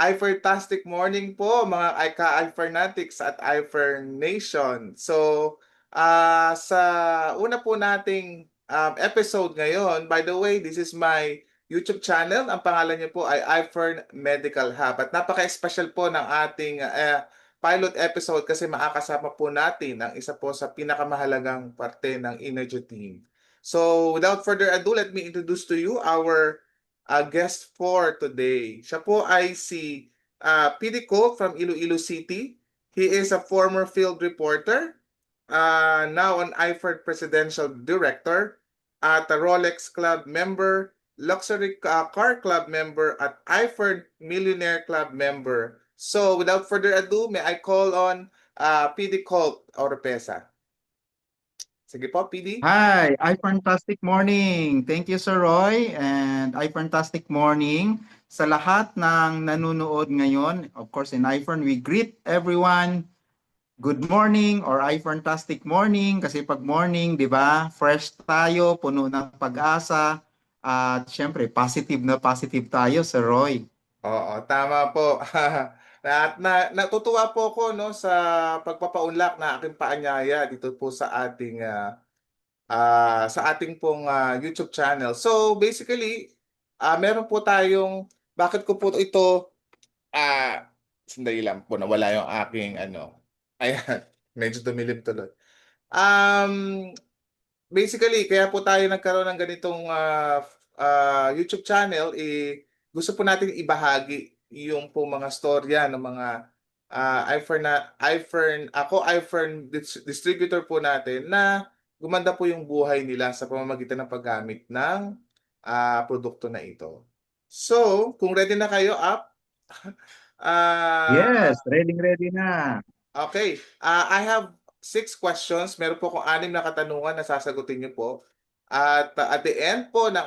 iFertastic morning po mga ka-iFernatics at iFern Nation. So, sa una po nating episode ngayon, by the way, this is my YouTube channel. Ang pangalan niyo po ay iFern Medical Hub. At napaka-special po ng ating pilot episode kasi makakasama po natin ang isa po sa pinakamahalagang parte ng Energy Team. So, without further ado, let me introduce to you our guest for today. Siya po ay si PD Coke from Iloilo City. He is a former field reporter, now an IFERD Presidential Director, at a Rolex Club member, Luxury Car Club member, at IFERD Millionaire Club member. So without further ado, may I call on PD Coke Oropesa. Sige po, PD. Hi, fantastic morning. Thank you, Sir Roy. And fantastic morning sa lahat ng nanonood ngayon. Of course, in iPhone, we greet everyone. Good morning or fantastic morning. Kasi pag morning, di ba, fresh tayo, puno ng pag-asa. At syempre, positive na positive tayo, Sir Roy. Oo, tama po. Natutuwa po ako no sa pagpapaunlak na aking paanyaya dito po sa ating sa ating pong YouTube channel. So basically, meron po tayong bakit ko po ito sandali lang po nawala yung aking ano. Ayan, medyo dumilim tuloy. Um Basically, kaya po tayo nagkaroon ng ganitong YouTube channel, gusto po natin ibahagi yung po mga storya ng mga iFern distributor po natin na gumanda po yung buhay nila sa pamamagitan ng paggamit ng produkto na ito. So, kung ready na kayo, up. Ah, Yes, ready na. Okay. I have 6 questions. Meron po akong 6 na katanungan na sasagutin niyo po. At the end po ng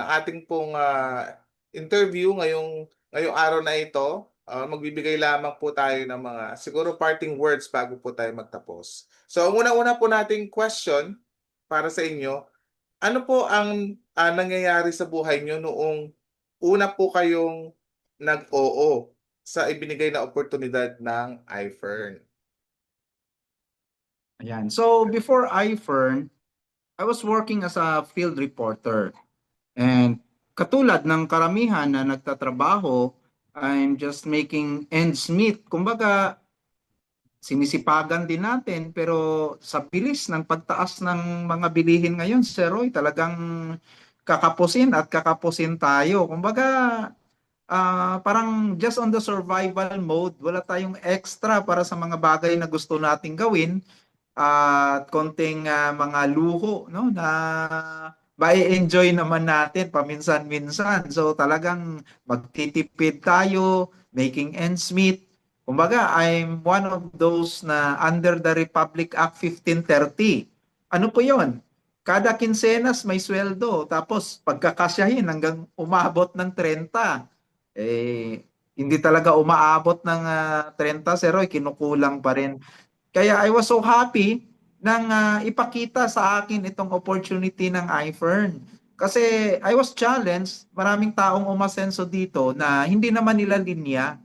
ating pong interview ngayong araw na ito, magbibigay lamang po tayo ng mga siguro parting words bago po tayo magtapos. So, ang una-una po nating question para sa inyo, ano po ang nangyayari sa buhay niyo noong una po kayong nag-oo sa ibinigay na oportunidad ng iFern? Ayan. So, before iFern, I was working as a field reporter. And katulad ng karamihan na nagtatrabaho, I'm just making ends meet. Kumbaga, sinisipagan din natin pero sa bilis ng pagtaas ng mga bilihin ngayon, Sir Roy, talagang kakapusin tayo. Kumbaga, parang just on the survival mode, wala tayong extra para sa mga bagay na gusto nating gawin at konting mga luho no na mai-enjoy naman natin paminsan-minsan. So talagang magtitipid tayo, making ends meet. Kumbaga, I'm one of those na under the Republic Act 1530. Ano po 'yon? Kada kinsenas may sweldo, tapos pagkakasyahin hanggang umabot ng 30. Hindi talaga umaabot ng 30, pero kinukulang pa rin. Kaya I was so happy nang ipakita sa akin itong opportunity ng iFern. Kasi I was challenged, maraming taong umasenso dito na hindi naman nila linya.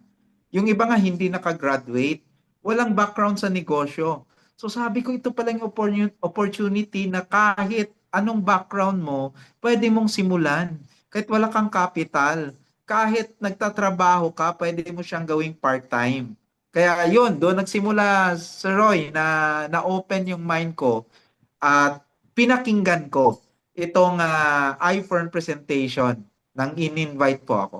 Yung iba nga hindi nakagraduate, walang background sa negosyo. So sabi ko ito pala yung opportunity na kahit anong background mo, pwede mong simulan. Kahit wala kang capital, kahit nagtatrabaho ka, pwede mo siyang gawing part-time. Kaya yun, doon nagsimula, Sir Roy, na na-open yung mind ko at pinakinggan ko itong iFern presentation nang in-invite po ako.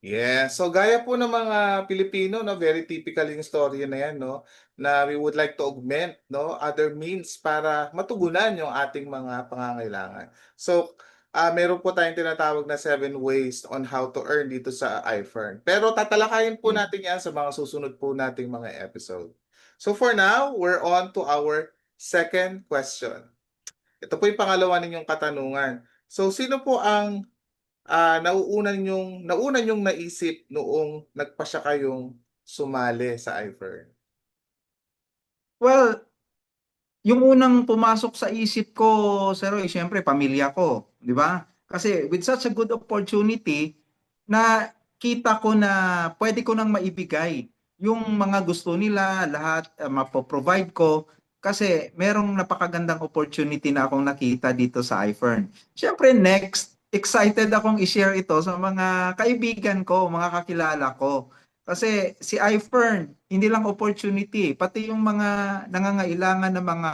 Yeah. So gaya po ng mga Pilipino, no, very typical yung story na yan, no, na we would like to augment, no, other means para matugunan yung ating mga pangangailangan. So, meron po tayong tinatawag na 7 ways on how to earn dito sa iFern. Pero tatalakayin po natin yan sa mga susunod po nating mga episode. So for now, we're on to our second question. Ito po yung pangalawa ninyong katanungan. So sino po ang nauna niyong naisip noong nagpasya kayong sumali sa iFern? Well, yung unang pumasok sa isip ko, Sir Roy, siyempre pamilya ko, di ba? Kasi with such a good opportunity, na kita ko na pwede ko nang maibigay yung mga gusto nila, lahat mapoprovide ko kasi merong napakagandang opportunity na akong nakita dito sa iFern. Siyempre next, excited akong i-share ito sa mga kaibigan ko, mga kakilala ko. Kasi si iFern, hindi lang opportunity, pati yung mga nangangailangan ng mga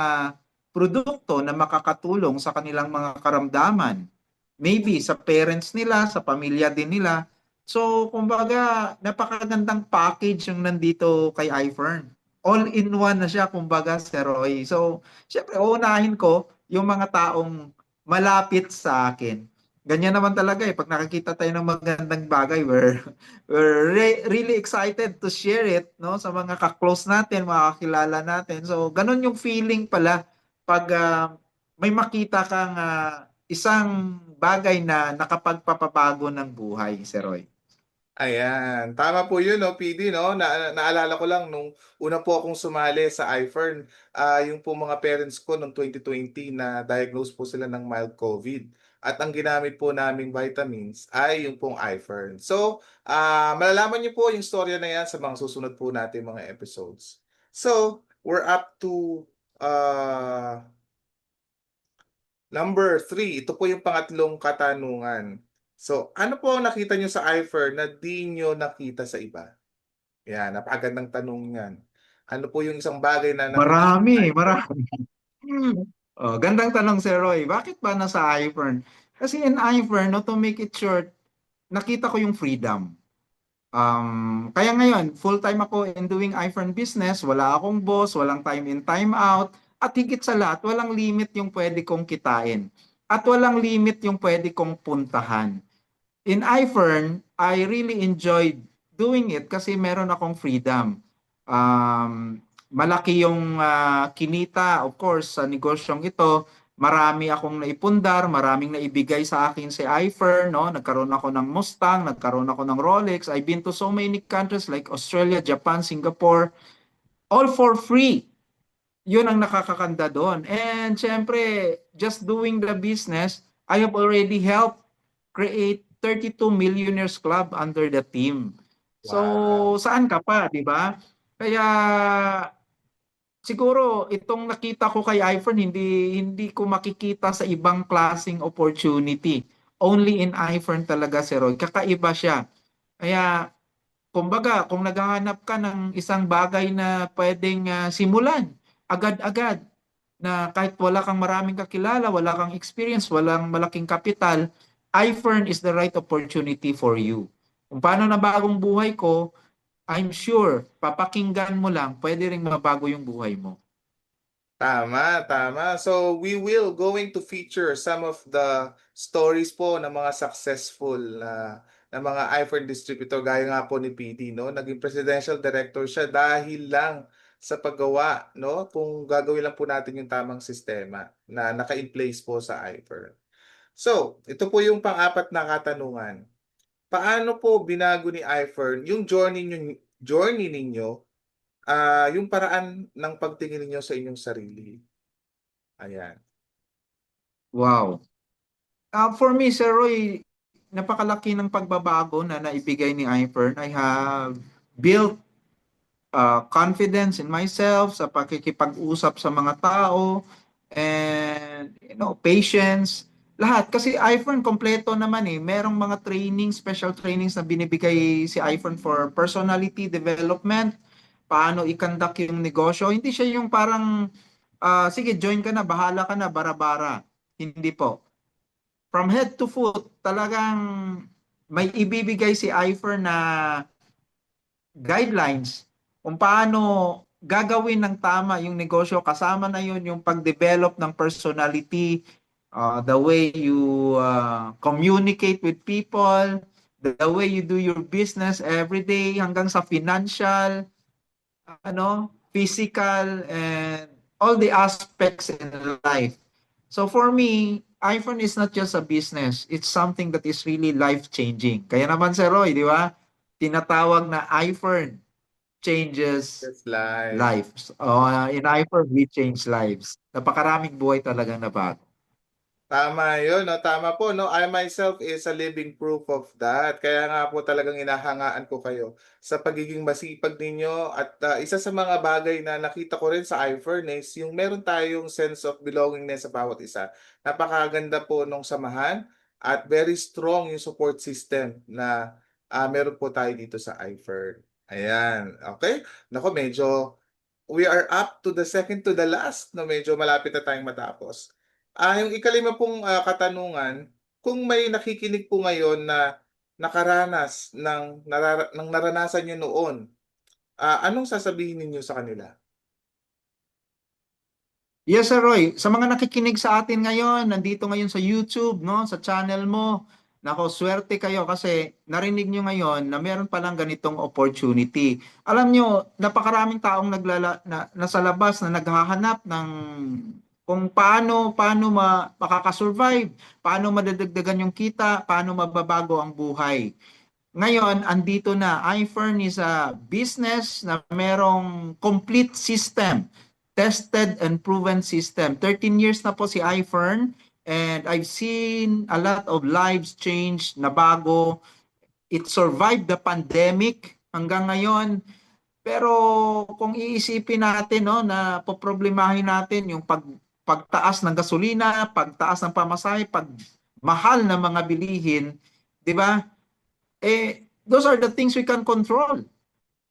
produkto na makakatulong sa kanilang mga karamdaman. Maybe sa parents nila, sa pamilya din nila. So, kumbaga, napakagandang package yung nandito kay iFern. All-in-one na siya, kumbaga, Sir Roy. So, syempre, uunahin ko yung mga taong malapit sa akin. Ganyan naman talaga eh. Pag nakakita tayo ng magandang bagay, we're really excited to share it, no, sa mga ka-close natin, mga kakilala natin. So, ganun yung feeling pala pag may makita kang isang bagay na nakapagpapabago ng buhay, Sir Roy. Ayan, tama po 'yun 'no, PD 'no, naalala ko lang nung una po akong sumali sa iFern, yung po mga parents ko nung 2020 na-diagnose po sila ng mild COVID at ang ginamit po naming vitamins ay yung pong iFern. So, malalaman niyo po yung storya na 'yan sa mga susunod po nating mga episodes. So, we're up to, number 3. Ito po yung pangatlong katanungan. So, ano po ang nakita niyo sa iFern na di niyo nakita sa iba? Yan, napakagandang tanong yan. Ano po yung isang bagay na nakita niyo sa Marami, iFern? marami. Oh, gandang tanong, Sir Roy. Bakit ba nasa iFern? Kasi in iFern, no, to make it short, nakita ko yung freedom. Kaya ngayon, full-time ako in doing iFern business, wala akong boss, walang time in, time out, at higit sa lahat, walang limit yung pwede kong kitain. At walang limit yung pwede kong puntahan. In iFern, I really enjoyed doing it kasi meron akong freedom. Malaki yung kinita, of course, sa negosyong ito. Marami akong naipundar, maraming naibigay sa akin si iFern, no? Nagkaroon ako ng Mustang, nagkaroon ako ng Rolex. I've been to so many countries like Australia, Japan, Singapore, all for free. Yun ang nakakakanda doon. And syempre, just doing the business, I have already helped create 32 Millionaires Club under the team. So, Wow, saan ka pa, di ba? Kaya siguro itong nakita ko kay iPhone hindi ko makikita sa ibang klasing opportunity. Only in iPhone talaga si Roy. Kakaiba siya. Kaya kumbaga, kung naghahanap ka ng isang bagay na pwedeng simulan agad-agad na kahit wala kang maraming kakilala, wala kang experience, walang malaking kapital, iFern is the right opportunity for you. Kung paano na bagong buhay ko, I'm sure, papakinggan mo lang, pwede ring mabago yung buhay mo. tama, tama. So, we will going to feature some of the stories po ng mga successful na mga iPhone distributor gaya nga po ni PD, no? Naging presidential director siya dahil lang sa paggawa, no? Kung gagawin lang po natin yung tamang sistema na naka-in place po sa iPhone. So, ito po yung pang-apat na katanungan. Paano po binago ni iFern yung journey ninyo, yung paraan ng pagtingin ninyo sa inyong sarili? Ayan. Wow. For me, Sir Roy, napakalaki ng pagbabago na naibigay ni iFern. I have built confidence in myself sa pakikipag-usap sa mga tao and patience lahat kasi iPhone kompleto naman eh, merong mga training, special trainings na binibigay si iPhone for personality development, paano i-conduct yung negosyo. Hindi siya yung parang sige, join ka na, bahala ka na, bara-bara. Hindi po. From head to foot, talagang may ibibigay si iPhone na guidelines kung paano gagawin ng tama yung negosyo. Kasama na yun yung pag-develop ng personality, the way you communicate with people, the way you do your business every day, hanggang sa financial, physical, and all the aspects in life. So for me, iPhone is not just a business. It's something that is really life-changing. Kaya naman, Sir Roy, di ba? Tinatawag na iPhone changes That's life. lives. In iPhone, we change lives. Napakaraming buhay talagang nabago. Tama yun, no? Tama po, no? I myself is a living proof of that. Kaya nga po talagang inahangaan ko kayo sa pagiging masipag ninyo at isa sa mga bagay na nakita ko rin sa iFurnace, yung meron tayong sense of belongingness sa bawat isa. Napakaganda po nung samahan at very strong yung support system na meron po tayo dito sa iFurn. Ayan, okay? Nako, medyo we are up to the second to the last na medyo malapit na tayong matapos. Yung ikalima pong katanungan, kung may nakikinig po ngayon na nakaranas ng naranasan niyo noon, anong sasabihin ninyo sa kanila? Yes, Sir Roy. Sa mga nakikinig sa atin ngayon, nandito ngayon sa YouTube, no, sa channel mo, nako, swerte kayo kasi narinig nyo ngayon na meron palang ganitong opportunity. Alam nyo, napakaraming taong nasa labas na naghahanap ng kung makakasurvive, paano madadagdagan yung kita, paano mababago ang buhay. Ngayon, andito na. iFern is a business na merong complete system, tested and proven system. 13 years na po si iFern and I've seen a lot of lives change na bago. It survived the pandemic hanggang ngayon. Pero kung iisipin natin, no, na poproblemahin natin yung pagtaas ng gasolina, pagtaas ng pamasahe, pagmahal ng mga bilihin, di ba? Those are the things we can control,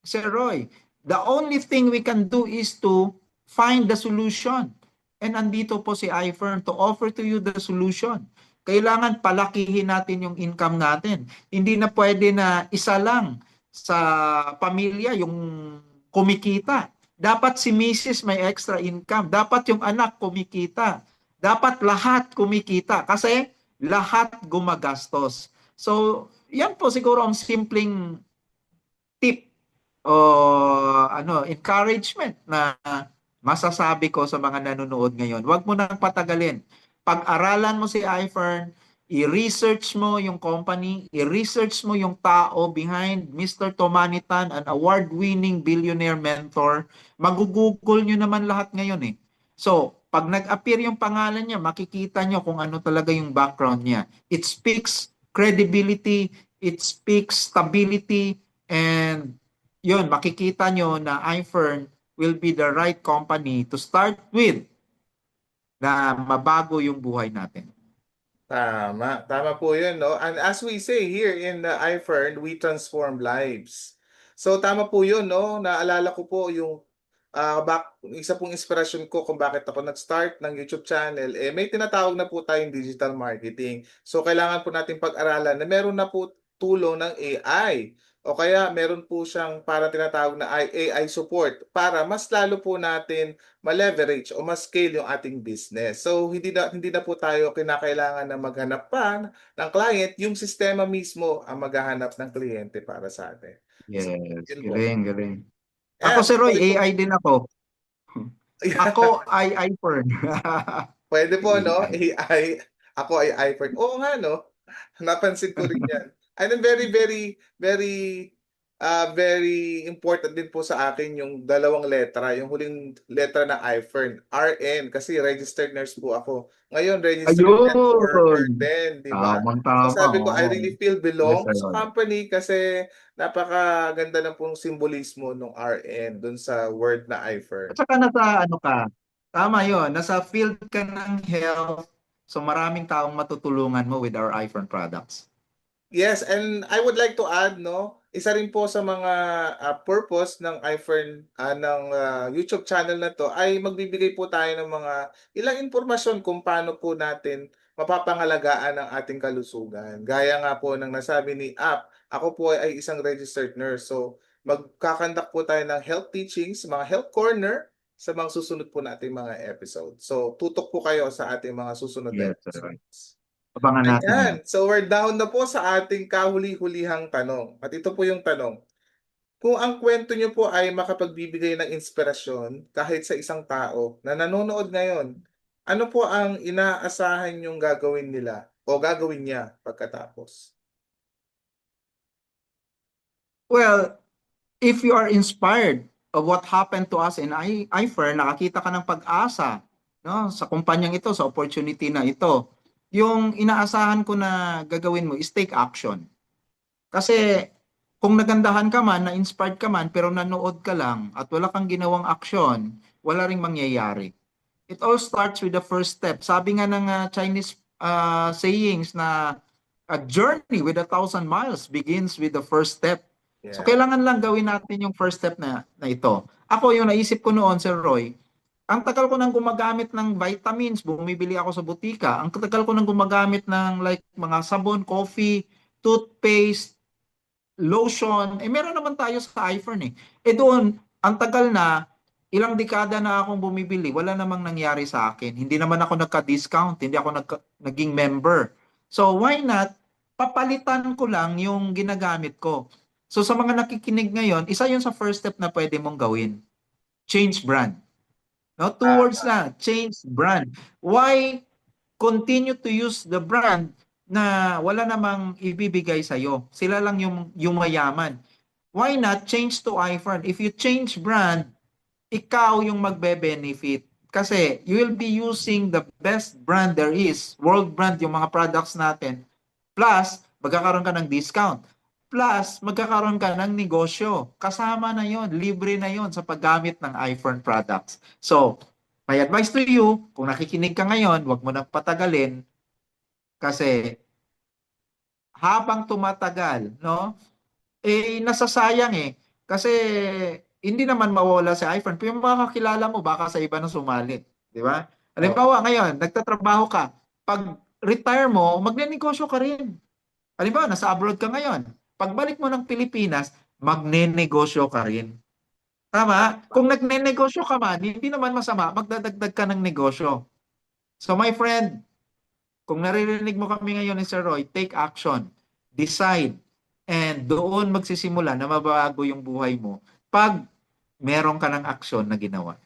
Sir Roy. The only thing we can do is to find the solution. And andito po si iFirm to offer to you the solution. Kailangan palakihin natin yung income natin. Hindi na pwede na isa lang sa pamilya yung kumikita. Dapat si Mrs. may extra income. Dapat yung anak kumikita. Dapat lahat kumikita kasi lahat gumagastos. So, yan po siguro ang simpleng tip o encouragement na masasabi ko sa mga nanonood ngayon. Huwag mo nang patagalin. Pag-aralan mo si iFern, i-research mo yung company, i-research mo yung tao behind Mr. Tomanitan, an award-winning billionaire mentor. Magugugol nyo naman lahat ngayon eh. So, pag nag-appear yung pangalan niya, makikita nyo kung ano talaga yung background niya. It speaks credibility, it speaks stability, and yun, makikita nyo na iFern will be the right company to start with na mabago yung buhay natin. Tama, tama po yun, no? And as we say here in the iFern, we transform lives. So tama po yun, no? Naalala ko po yung isa pong inspirasyon ko kung bakit ako nag-start ng YouTube channel, may tinatawag na po tayong digital marketing. So kailangan po natin pag-aralan na meron na po tulong ng AI o kaya meron po siyang parang tinatawag na AI support para mas lalo po natin ma-leverage o ma-scale yung ating business. So hindi na po tayo kinakailangan na maghanap pa ng client, yung sistema mismo ang maghahanap ng kliyente para sa atin. So, Yes, yun po. galing, galing. Ako si Roy, Pwede po. AI din ako. Ako ay iFern. Pwede po, no? AI. AI. Ako ay iPhone. Oo nga, no? Napansin ko rin yan. And then very, very, very important din po sa akin yung dalawang letra, yung huling letra na iPhone, RN, kasi registered nurse po ako. Ngayon, registered net Ayun. worker din, di ba? So Tama, sabi ko, I oo. really feel Yes, belong sir. sa company kasi napakaganda na pong simbolismo ng RN dun sa word na At iPhone. saka nasa ano ka, tama yon, nasa field ka ng health, so maraming taong matutulungan mo with our iPhone products. Yes, and I would like to add, no, isa rin po sa mga purpose ng iFern, ng YouTube channel na to ay magbibigay po tayo ng mga ilang impormasyon kung paano po natin mapapangalagaan ang ating kalusugan. Gaya nga po ng nasabi ni App, ako po ay isang registered nurse. So, magkakandak po tayo ng health teachings, mga health corner sa mga susunod po nating mga episode. So, tutok po kayo sa ating mga susunod na Yes, sir. episodes. Abangan natin yan. Ayan. So we're down na po sa ating kahuli-hulihang tanong. At ito po yung tanong. Kung ang kwento niyo po ay makapagbibigay ng inspirasyon kahit sa isang tao na nanonood ngayon, ano po ang inaasahan niyong gagawin nila o gagawin niya pagkatapos? Well, if you are inspired of what happened to us in iFern, nakakita ka ng pag-asa, no, sa kumpanyang ito, sa opportunity na ito. yung inaasahan ko na gagawin mo is take action. Kasi kung nagandahan ka man, na-inspired ka man, pero nanood ka lang at wala kang ginawang aksyon, wala ring mangyayari. It all starts with the first step. Sabi nga ng Chinese sayings na a journey with 1,000 miles begins with the first step. So Yeah. kailangan lang gawin natin yung first step na ito. Ako yung naisip ko noon, Sir Roy, ang tagal ko nang gumagamit ng vitamins, bumibili ako sa butika. Ang tagal ko nang gumagamit ng like mga sabon, coffee, toothpaste, lotion. Meron naman tayo sa iPhone eh. Doon, ang tagal na, ilang dekada na akong bumibili, wala namang nangyari sa akin. Hindi naman ako nagka-discount, hindi ako naging member. So why not, papalitan ko lang yung ginagamit ko. So sa mga nakikinig ngayon, isa yun sa first step na pwede mong gawin. Change brand. No, two words lang, change brand. Why continue to use the brand na wala namang ibibigay sa iyo? Sila lang yung mayaman. Why not change to iPhone? If you change brand, ikaw yung magbe-benefit. Kasi you will be using the best brand there is, world brand yung mga products natin. Plus, magkakaroon ka ng discount. Plus, magkakaroon ka ng negosyo. Kasama na yon, libre na yon sa paggamit ng iPhone products. So, my advice to you, kung nakikinig ka ngayon, huwag mo nang patagalin kasi habang tumatagal, no? Nasasayang eh. Kasi hindi naman mawala si iPhone. Pero yung mga kakilala mo, baka sa iba na sumali. Di ba? Oh, Halimbawa, ngayon, nagtatrabaho ka. Pag retire mo, magnenegosyo ka rin. Halimbawa, nasa abroad ka ngayon. Pagbalik mo ng Pilipinas, magnenegosyo ka rin. Tama? tama. Kung nagnenegosyo ka man, hindi naman masama, magdadagdag ka ng negosyo. So my friend, kung naririnig mo kami ngayon ni Sir Roy, take action, decide, and doon magsisimula na mabago yung buhay mo pag meron ka ng aksyon na ginawa.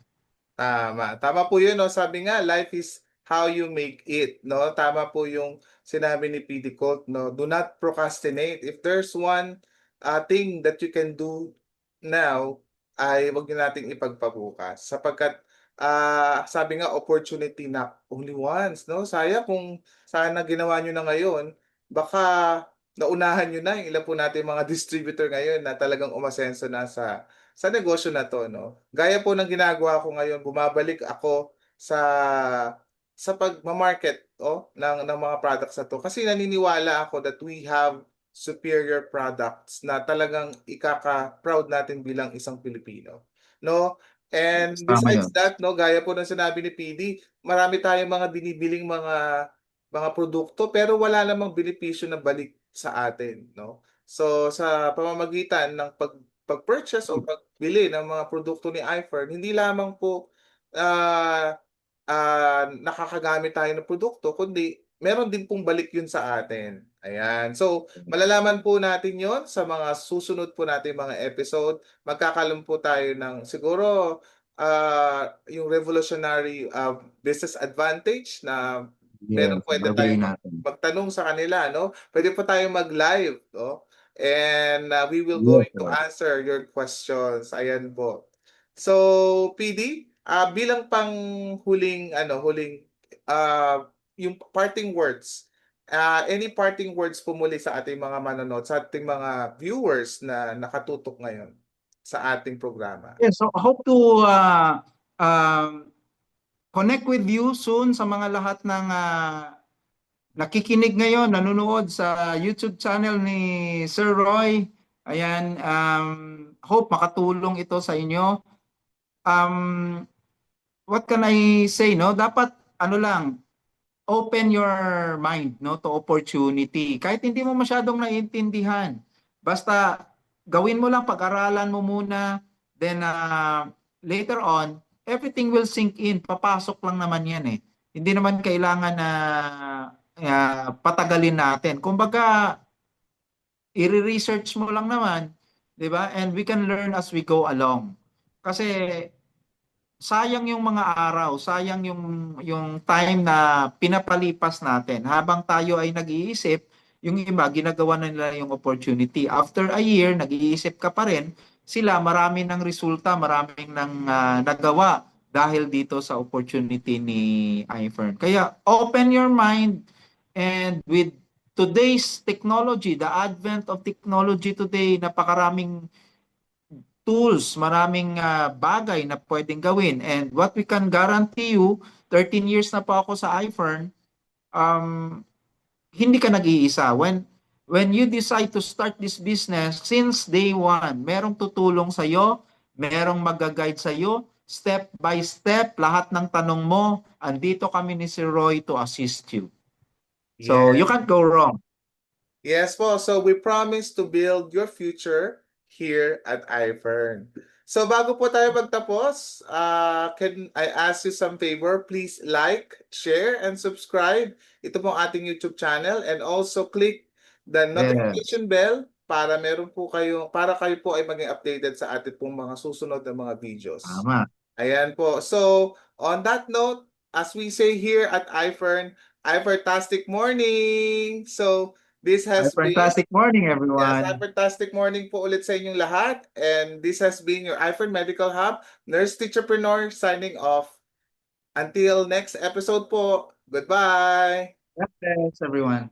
Tama. Tama po yun, no? Sabi nga, life is how you make it, no? Tama po yung sinabi ni PD Colt, no? Do not procrastinate. If there's one thing that you can do now, ay wag niyo nating ipagpabukas. Sapagkat sabi nga, opportunity na only once, no? Sayang kung sana ginawa nyo na ngayon, baka naunahan nyo na yung ilan po natin mga distributor ngayon na talagang umasenso na sa negosyo na 'to 'no. Gaya po ng ginagawa ko ngayon, bumabalik ako sa pagma-market ng mga products na 'to kasi naniniwala ako that we have superior products na talagang ikaka-proud natin bilang isang Pilipino, 'no. And Tama besides yun. that 'no, gaya po ng sinabi ni PD, marami tayong mga binibiling mga produkto pero wala namang benepisyo na balik sa atin 'no. So, sa pamamagitan ng pag-purchase o pagbili ng mga produkto ni iFern, hindi lamang po, ah, nakakagamit tayo ng produkto kundi meron din pong balik yun sa atin, ayan. So, malalaman po natin yon sa mga susunod po nating mga episode. Magkakaroon po tayo ng siguro, yung revolutionary, business advantage na Yes, pwede gagawin tayong natin. magtanong sa kanila 'no. Pwede po tayong mag-live 'no. And, we will Yes, going to sir. answer your questions, ayan po. So, PD, bilang panghuling yung parting words, any parting words po muli sa ating mga manonood, sa ating mga viewers na nakatutok ngayon sa ating programa? Yes, so hope to um, connect with you soon sa mga lahat ng nakikinig ngayon, nanonood sa YouTube channel ni Sir Roy. Ayan, hope makatulong ito sa inyo. Um, what can I say, no? Dapat ano lang, open your mind, no, to opportunity. Kahit hindi mo masyadong naiintindihan, basta gawin mo lang, pag-aralan mo muna, then later on, everything will sink in. Papasok lang naman yan eh. Hindi naman kailangan na patagalin natin. Kumbaga, i-research mo lang naman, 'di ba? And we can learn as we go along. Kasi sayang yung mga araw, sayang yung time na pinapalipas natin. Habang tayo ay nag-iisip, yung iba ginagawa na nila yung opportunity. After a year, nag-iisip ka pa rin, sila marami ng resulta, maraming ng nagawa dahil dito sa opportunity ni iFern. Kaya open your mind, And with today's technology, the advent of technology today, napakaraming tools, maraming bagay na pwedeng gawin. And what we can guarantee you, 13 years na po ako sa iFern, um, hindi ka nag-iisa. When you decide to start this business, since day one, merong tutulong sa'yo, merong mag-guide sa'yo, step by step, lahat ng tanong mo, andito kami ni si Roy to assist you. So you Yes. can't go wrong. Yes po. So we promise to build your future here at iFern. So bago po tayo magtapos, can I ask you some favor? Please like, share, and subscribe. Ito pong ating YouTube channel and also click the Yes, notification bell para meron po kayo para kayo po ay maging updated sa ating pong mga susunod na mga videos. tama. Ayan po. So, on that note, as we say here at iFern, iFerntastic morning! So, this A has been, fantastic morning, yes, everyone. iFerntastic morning po ulit sa inyong lahat. And this has been your iFern Medical Hub, Nurse Teacherpreneur signing off. Until next episode po. Goodbye! God bless everyone.